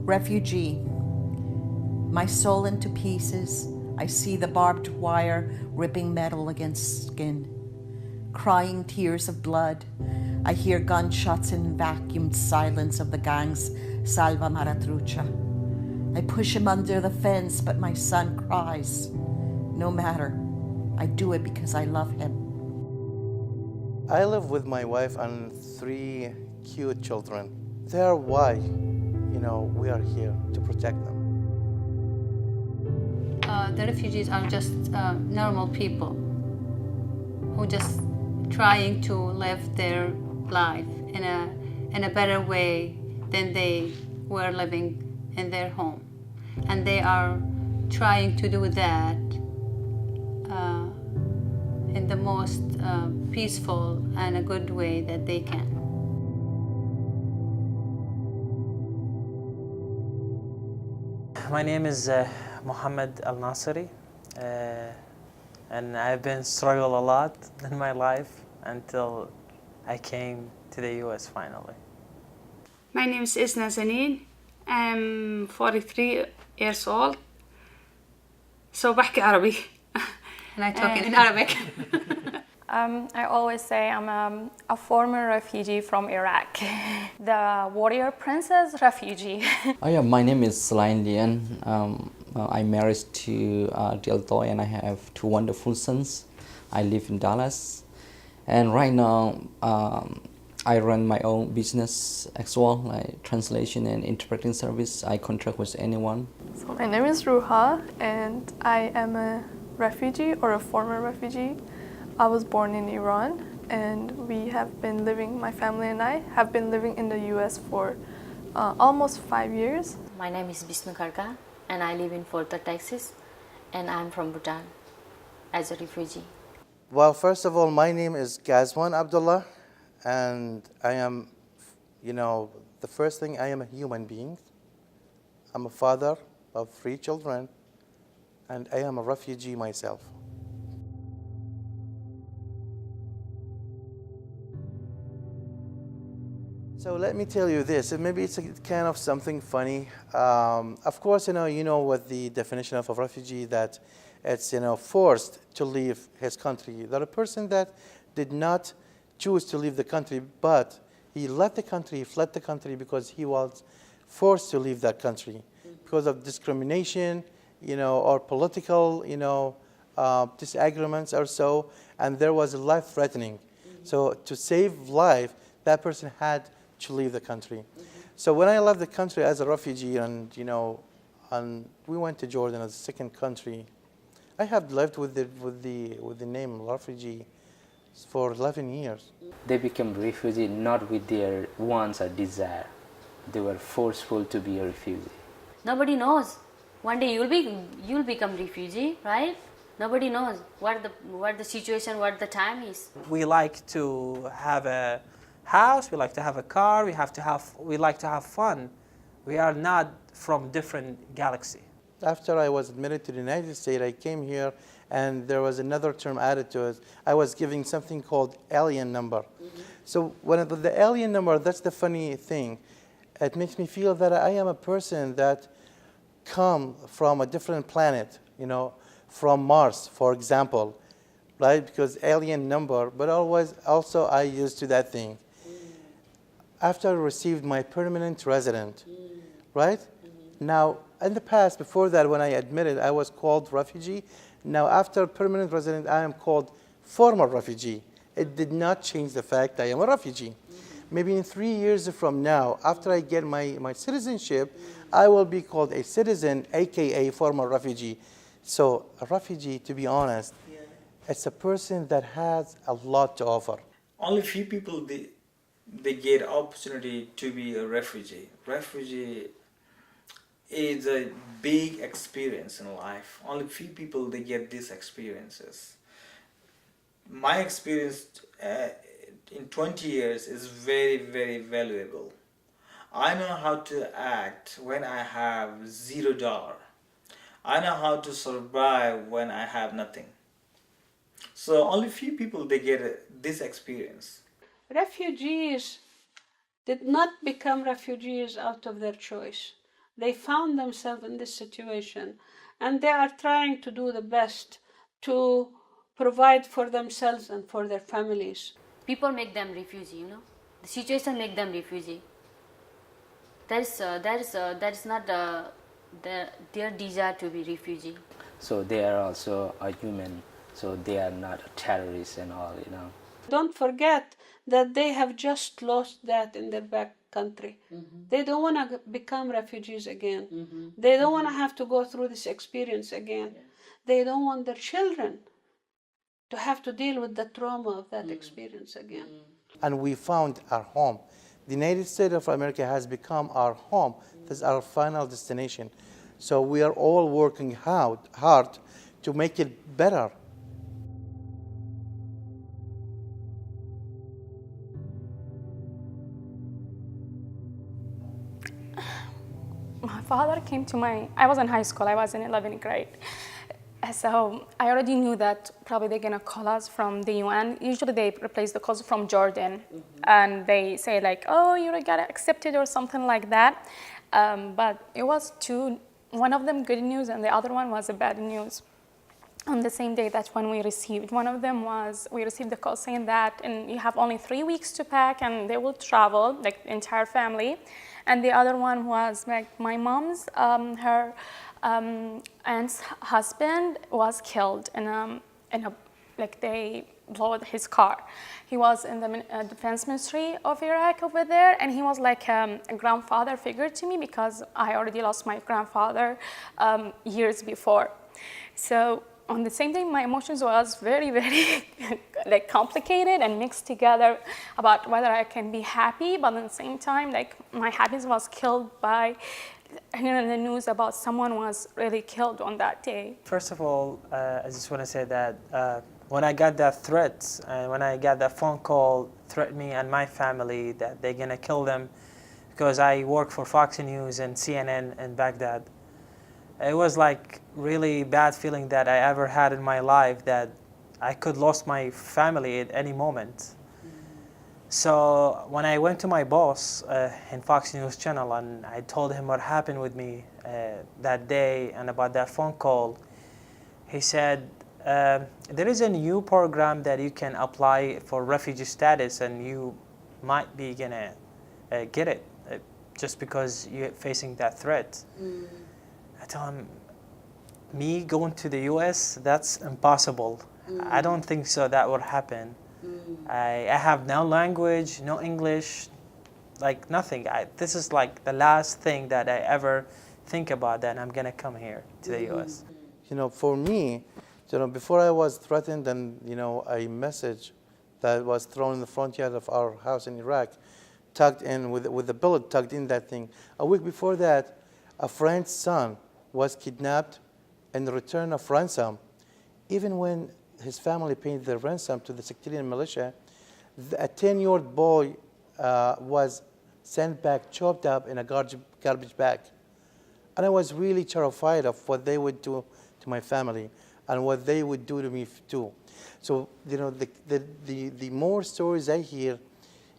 Refugee, my soul into pieces. I see the barbed wire ripping metal against skin. Crying tears of blood. I hear gunshots in vacuumed silence of the gang's Salva Maratrucha. I push him under the fence, but my son cries. No matter. I do it because I love him. I live with my wife and 3 cute children. They are why, we are here to protect them. The refugees are just normal people who just trying to live their life in a better way than they were living in their home, and they are trying to do that in the most peaceful and a good way that they can. My name is Mohammed Al Nasiri, and I've been struggling a lot in my life until I came to the US finally. My name is Isna Zanin. I'm 43 years old. So بحكي عربي. And I talk in Arabic. I always say I'm a former refugee from Iraq, the warrior princess refugee. My name is Selain Lian. I'm married to Deltoy and I have 2 wonderful sons. I live in Dallas. And right now, I run my own business as well, like translation and interpreting service. I contract with anyone. So my name is Ruha and I am a refugee or a former refugee. I was born in Iran and my family and I have been living in the US for almost 5 years. My name is Bisnu Karka and I live in Fort Worth, Texas, and I'm from Bhutan as a refugee. Well, first of all, my name is Gazwan Abdullah, and I am, the first thing, I am a human being. I'm a father of 3 children, and I am a refugee myself. So let me tell you this, and maybe it's kind of something funny. Of course, you know what the definition of a refugee, that it's forced to leave his country. That a person that did not choose to leave the country, but he left the country, he fled the country because he was forced to leave that country because of discrimination, or political, disagreements or so, and there was a life threatening. So to save life, that person had to leave the country. So when I left the country as a refugee, and we went to Jordan as a second country, I have lived with the name refugee for 11 years. They became refugee not with their wants or desire. They were forceful to be a refugee. Nobody knows. One day you'll become refugee, right? Nobody knows what the situation, what the time is. We like to have a house, we like to have a car, we like to have fun. We are not from different galaxy. After I was admitted to the United States, I came here and there was another term added to it. I was given something called alien number. So when the alien number, that's the funny thing. It makes me feel that I am a person that come from a different planet, from Mars, for example, right? Because alien number, but also I used to that thing. After I received my permanent resident, right? Now, in the past, before that, when I admitted, I was called refugee. Now, after permanent resident, I am called former refugee. It did not change the fact I am a refugee. Maybe in 3 years from now, after I get my citizenship, I will be called a citizen, AKA former refugee. So a refugee, to be honest, it's a person that has a lot to offer. Only few people, they get opportunity to be a refugee. Refugee is a big experience in life. Only few people, they get these experiences. My experience in 20 years is very, very valuable. I know how to act when I have $0. I know how to survive when I have nothing. So only few people, they get this experience. Refugees did not become refugees out of their choice. They found themselves in this situation, and they are trying to do the best to provide for themselves and for their families. People make them refugee, you know. The situation make them refugee. That is not their desire to be refugee. So they are also a human, so they are not terrorists and all, you know. Don't forget that they have just lost that in their back country. They don't want to become refugees again. They don't want to have to go through this experience again. They don't want their children to have to deal with the trauma of that experience again. And we found our home. The United States of America has become our home. This is our final destination. So we are all working hard to make it better. My father came to I was in high school, I was in 11th grade. So I already knew that probably they're gonna call us from the UN. Usually they replace the calls from Jordan. And they say like, oh, you got accepted or something like that. But it was two, one of them good news and the other one was a bad news. On the same day, that's when we received. One of them was, we received the call saying that and you have only 3 weeks to pack and they will travel, like the entire family. And the other one was like my mom's, her aunt's husband was killed in a like they blew his car. He was in the defense ministry of Iraq over there, and he was like a grandfather figure to me because I already lost my grandfather years before. So on the same day, my emotions was very, very like complicated and mixed together about whether I can be happy, but at the same time, like my happiness was killed by hearing the news about someone was really killed on that day. First of all, I just want to say that when I got that threat, and when I got that phone call threatening me and my family that they're gonna kill them, because I work for Fox News and CNN in Baghdad, it was like really bad feeling that I ever had in my life that I could lose my family at any moment. So when I went to my boss in Fox News channel and I told him what happened with me that day and about that phone call, he said, there is a new program that you can apply for refugee status and you might be gonna get it just because you're facing that threat. I told him, me going to the US, that's impossible. I don't think so that would happen. I have no language, no English, like nothing. This is like the last thing that I ever think about that I'm gonna come here to the US. You know, for me, you know, before I was threatened and, you know, a message that was thrown in the front yard of our house in Iraq, tucked in with a bullet tucked in that thing. A week before that, a friend's son was kidnapped in return of ransom. Even when his family paid the ransom to the sectarian militia, a 10-year-old boy was sent back, chopped up in a garbage bag. And I was really terrified of what they would do to my family and what they would do to me too. So, you know, the more stories I hear,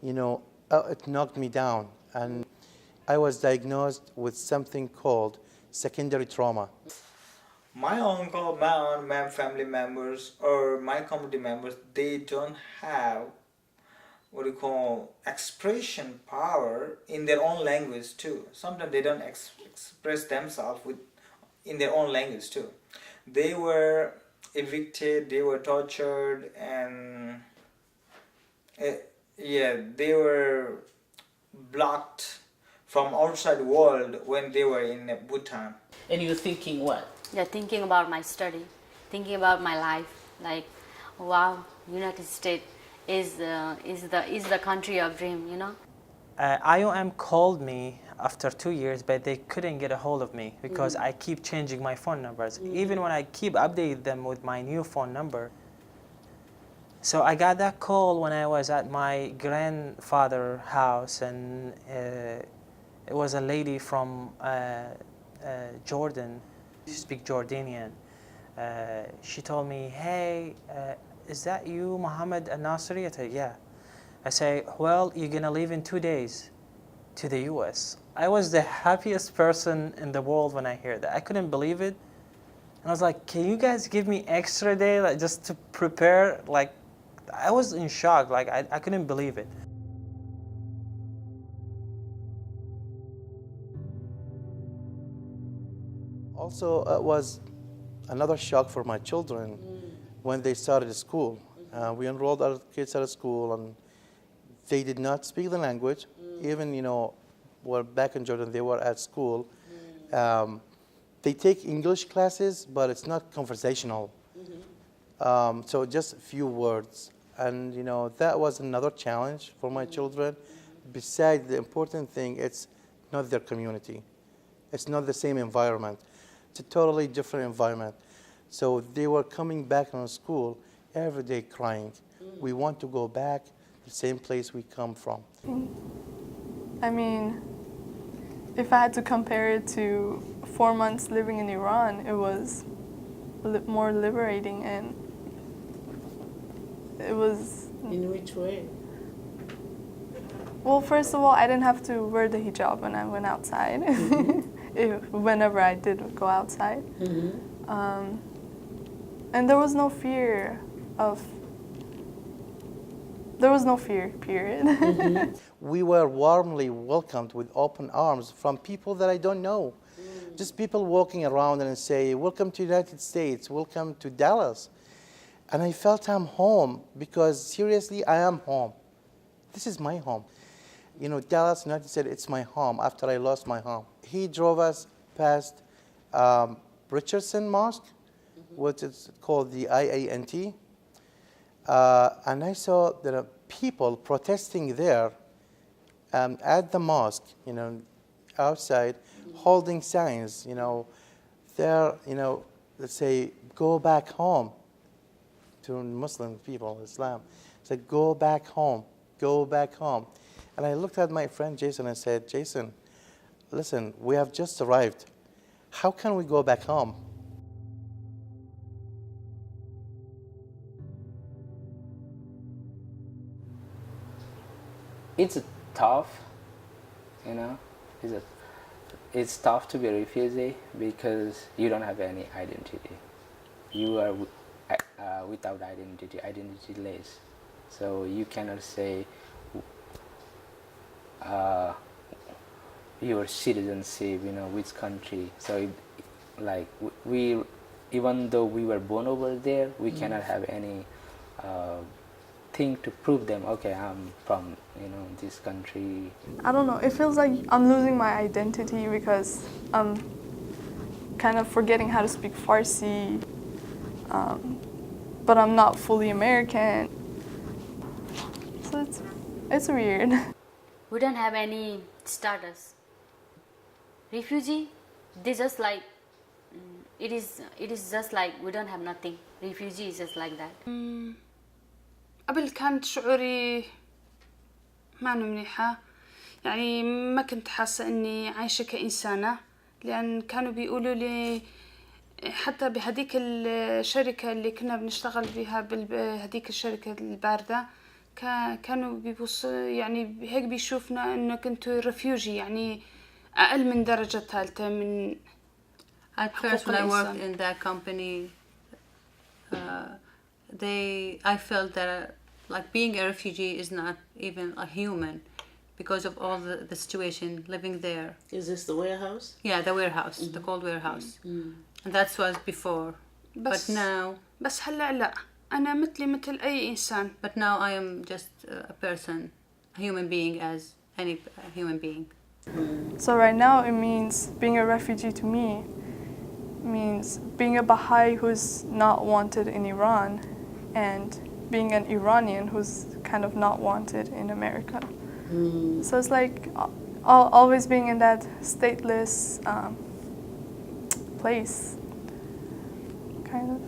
you know, it knocked me down. And I was diagnosed with something called secondary trauma. My uncle, my family members, or my community members, they don't have what you call expression power in their own language too. Sometimes they don't express themselves in their own language too. They were evicted, they were tortured, and they were blocked from outside world when they were in Bhutan. And you're thinking what? Yeah, thinking about my study, thinking about my life. Like, wow, United States is the country of dream, you know. IOM called me after 2 years, but they couldn't get a hold of me because I keep changing my phone numbers, even when I keep updating them with my new phone number. So I got that call when I was at my grandfather's house, and it was a lady from Jordan. She speaks Jordanian. She told me, hey, is that you, Mohammed Al-Nasri? I said, yeah. I say, well, you're gonna leave in 2 days. to the US. I was the happiest person in the world when I heard that. I couldn't believe it. And I was like, can you guys give me extra day like just to prepare? Like, I was in shock. Like, I couldn't believe it. Also, it was another shock for my children when they started school. We enrolled our kids at a school, and they did not speak the language. Even, well, back in Jordan, they were at school. They take English classes, but it's not conversational. So just a few words. And, that was another challenge for my children. Besides the important thing, it's not their community. It's not the same environment. It's a totally different environment. So they were coming back from school every day crying. We want to go back to the same place we come from. I mean, if I had to compare it to 4 months living in Iran, it was more liberating, and it was... In which way? Well, first of all, I didn't have to wear the hijab when I went outside, whenever I did go outside. And there was no fear period. We were warmly welcomed with open arms from people that I don't know. Just people walking around and say, welcome to the United States, welcome to Dallas. And I felt I'm home because seriously, I am home. This is my home. Dallas, United States, it's my home after I lost my home. He drove us past Richardson Mosque, what is called the IANT. And I saw there are people protesting there at the mosque, outside, holding signs, there, let's say, go back home to Muslim people, Islam. Said, go back home, go back home. And I looked at my friend Jason and said, Jason, listen, we have just arrived. How can we go back home? It's tough, it's tough to be a refugee because you don't have any identity. You are without identity, identityless. So you cannot say your citizenship, which country. So we, even though we were born over there, we cannot have any thing to prove them, okay, I'm from, this country. I don't know, it feels like I'm losing my identity because I'm kind of forgetting how to speak Farsi, but I'm not fully American. So it's weird. We don't have any status. Refugee, they just like, it is just like we don't have nothing. Refugee is just like that. قبل كانت شعوري ما منيحة، يعني ما كنت حاسة إني عايشة كإنسانة، لأن كانوا بيقولوا لي حتى بهديك الشركة اللي كنا بنشتغل بها بهديك الشركة الباردة كانوا يعني هيك بيشوفنا إنه كنتوا ريفيوجي، يعني أقل من درجة ثالثة من At first, when I worked in that company, I felt that like being a refugee is not even a human because of all the situation living there. Is this the warehouse? Yeah, the warehouse, the cold warehouse. And that was before. But now... بس هلأ لا أنا مثل أي إنسان. But now I am just a person, a human being as any human being. So right now it means being a refugee to me means being a Baha'i who's not wanted in Iran and being an Iranian who's kind of not wanted in America. So it's like always being in that stateless place, kind of.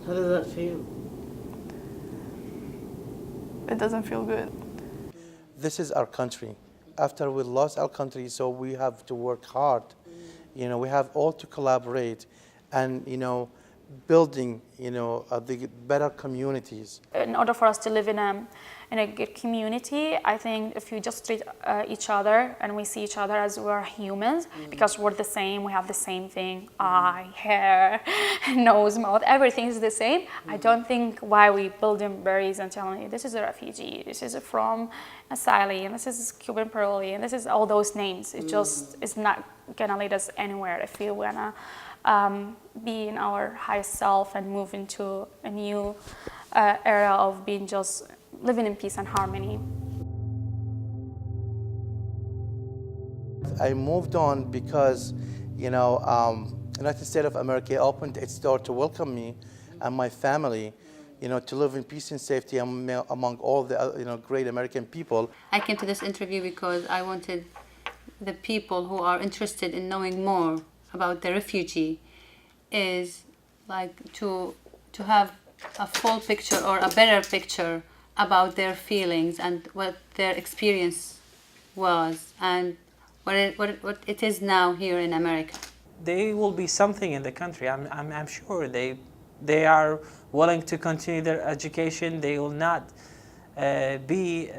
How does that feel? It doesn't feel good. This is our country. After we lost our country, so we have to work hard. We have all to collaborate and, building, the better communities. In order for us to live in a good community, I think if you just treat each other and we see each other as we're humans, because we're the same, we have the same thing, eye, hair, nose, mouth, everything is the same. I don't think why we building barriers and telling you this is a refugee, this is from asylum, this is Cuban Peruvian, this is all those names. It just is not gonna lead us anywhere if we wanna be in our highest self and move into a new era of being just living in peace and harmony. I moved on because, United States of America opened its door to welcome me and my family, to live in peace and safety among all the, great American people. I came to this interview because I wanted the people who are interested in knowing more about the refugee is like to have a full picture or a better picture about their feelings and what their experience was and what it is now here in America. They will be something in the country. I'm sure they are willing to continue their education. They will not be.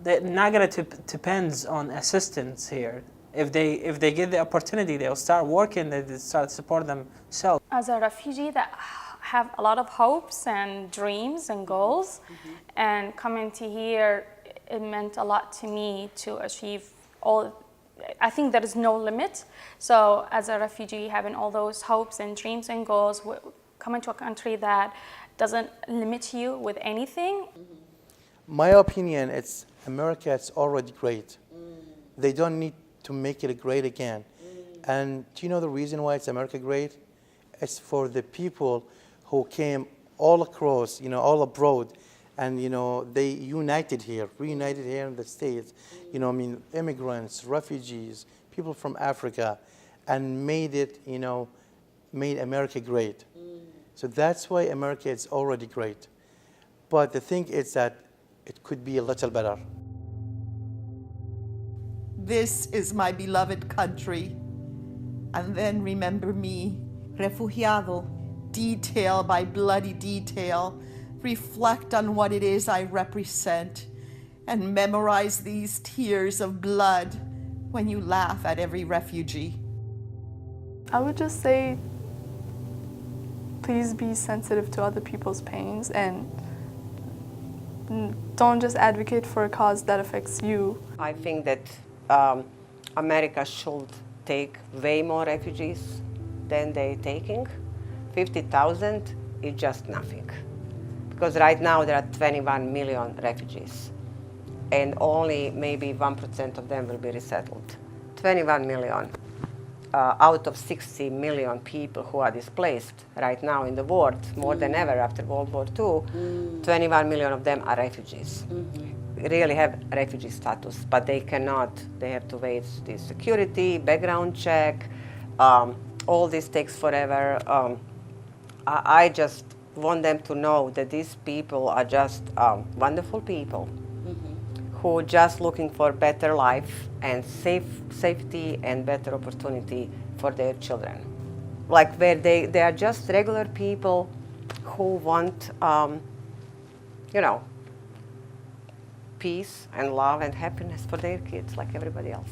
They're not going to depend on assistance here. If they get the opportunity, they'll start working. They start supporting themselves. As a refugee that have a lot of hopes and dreams and goals, and coming to here, it meant a lot to me to achieve all. I think there is no limit. So as a refugee, having all those hopes and dreams and goals, coming to a country that doesn't limit you with anything. My opinion, it's America, it's already great. They don't need to make it great again. And do you know the reason why it's America great? It's for the people who came all across, all abroad, and they reunited here in the States. Immigrants, refugees, people from Africa, and made it, made America great. So that's why America is already great. But the thing is that it could be a little better. This is my beloved country. And then remember me, refugiado, detail by bloody detail. Reflect on what it is I represent and memorize these tears of blood when you laugh at every refugee. I would just say, please be sensitive to other people's pains and don't just advocate for a cause that affects you. I think that America should take way more refugees than they're taking. 50,000 is just nothing. Because right now there are 21 million refugees and only maybe 1% of them will be resettled. 21 million out of 60 million people who are displaced right now in the world, more than ever after World War II, 21 million of them are refugees. Really have refugee status, but they cannot, they have to wait the security, background check, all this takes forever. I just want them to know that these people are just wonderful people who are just looking for better life and safety and better opportunity for their children. Like where they are just regular people who want, peace and love and happiness for their kids like everybody else.